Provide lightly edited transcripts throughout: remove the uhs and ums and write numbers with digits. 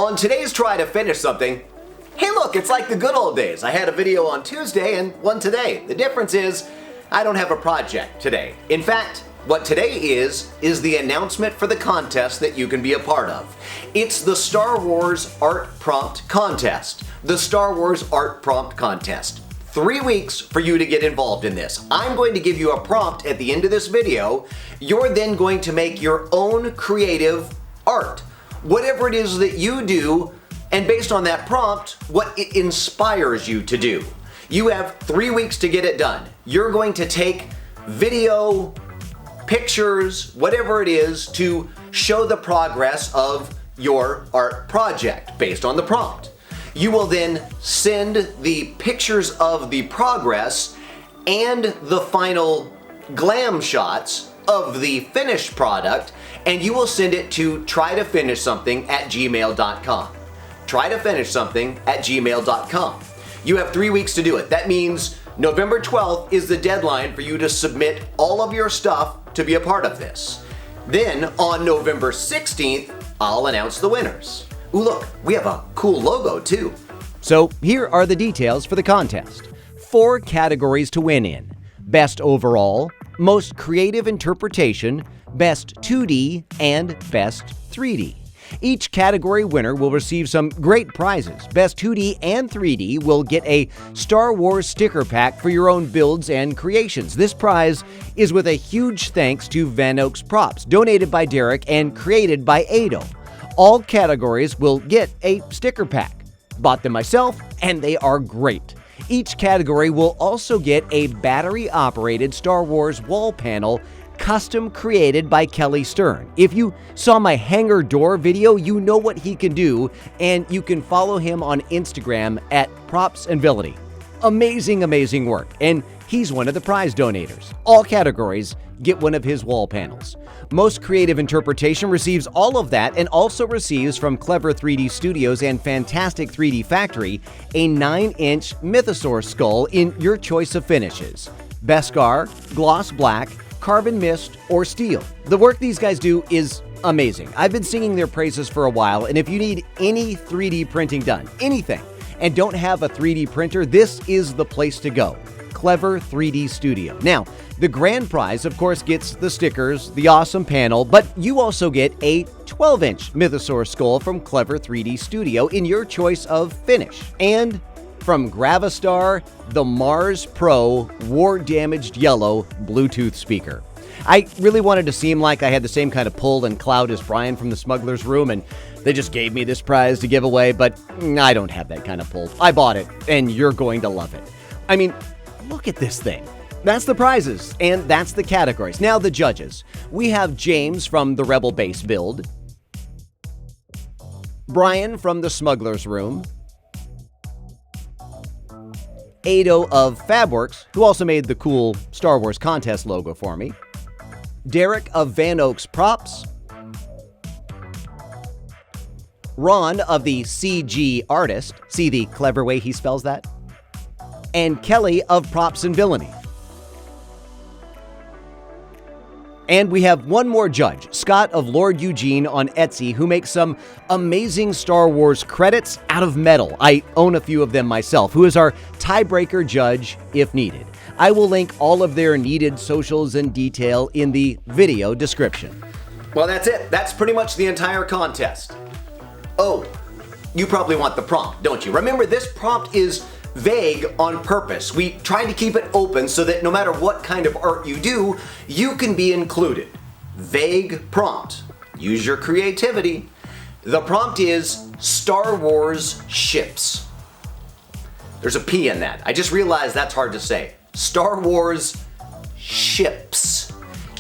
On today's Try to Finish Something, hey look, it's like the good old days. I had a video on Tuesday and one today. The difference is I don't have a project today. In fact, what today is the announcement for the contest that you can be a part of. It's the Star Wars Art Prompt Contest. The Star Wars Art Prompt Contest. 3 weeks for you to get involved in this. I'm going to give you a prompt at the end of this video. You're then going to make your own creative art. Whatever it is that you do, and based on that prompt, what it inspires you to do. You have 3 weeks to get it done. You're going to take video, pictures, whatever it is, to show the progress of your art project based on the prompt. You will then send the pictures of the progress and the final glam shots of the finished product, and you will send it to trytofinishsomething@gmail.com. Trytofinishsomething@gmail.com. You have 3 weeks to do it. That means November 12th is the deadline for you to submit all of your stuff to be a part of this. Then on November 16th, I'll announce the winners. Ooh, look, we have a cool logo too. So here are the details for the contest. 4 categories to win in: Best Overall, Most Creative Interpretation, Best 2D, and Best 3D. Each category winner will receive some great prizes. Best 2D and 3D will get a Star Wars sticker pack for your own builds and creations. This prize is with a huge thanks to VanOaksProps, donated by Derek and created by Aedo. All categories will get a sticker pack. Bought them myself, and they are great. Each category will also get a battery-operated Star Wars wall panel custom created by Sterne. If you saw my hangar door video, you know what he can do, and you can follow him on Instagram at PropsAndVility. Amazing work, and he's one of the prize donators. All categories get one of his wall panels. Most Creative Interpretation receives all of that and also receives from Clever 3D Studios and Fantastic 3D Factory a 9-inch Mythosaur skull in your choice of finishes: Beskar, Gloss Black, Carbon Mist, or Steel. The work these guys do is amazing. I've been singing their praises for a while, and if you need any 3D printing done, anything, and don't have a 3D printer, this is the place to go. Clever 3D Studio. Now, the grand prize, of course, gets the stickers, the awesome panel, but you also get a 12-inch Mythosaur skull from Clever 3D Studio in your choice of finish. And from Gravastar, the Mars Pro war-damaged yellow Bluetooth speaker. I really wanted to seem like I had the same kind of pull and clout as Brian from the Smuggler's Room, and they just gave me this prize to give away, but I don't have that kind of pull. I bought it, and you're going to love it. I mean, look at this thing. That's the prizes, and that's the categories. Now the judges. We have James from the Rebel Base build, Brian from the Smuggler's Room, Aedo of Fabworks, who also made the cool Star Wars contest logo for me, Derek of VanOaksProps, Ron of the CG Artist, see the clever way he spells that, and Kelly of PropsAndVility. And we have one more judge, Scott of Lord Eugene on Etsy, who makes some amazing Star Wars credits out of metal. I own a few of them myself, who is our tiebreaker judge if needed. I will link all of their needed socials and detail in the video description. Well, that's it. That's pretty much the entire contest. Oh, you probably want the prompt, don't you? Remember, this prompt is vague on purpose. We try to keep it open so that no matter what kind of art you do, you can be included. Vague prompt. Use your creativity. The prompt is Star Wars ships. There's a P in that. I just realized that's hard to say. Star Wars ships.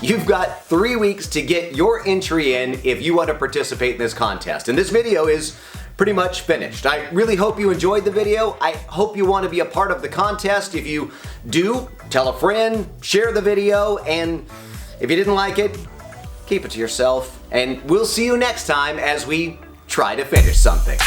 You've got 3 weeks to get your entry in if you want to participate in this contest. And this video is pretty much finished. I really hope you enjoyed the video. I hope you want to be a part of the contest. If you do, tell a friend, share the video, and if you didn't like it, keep it to yourself. And we'll see you next time as we try to finish something.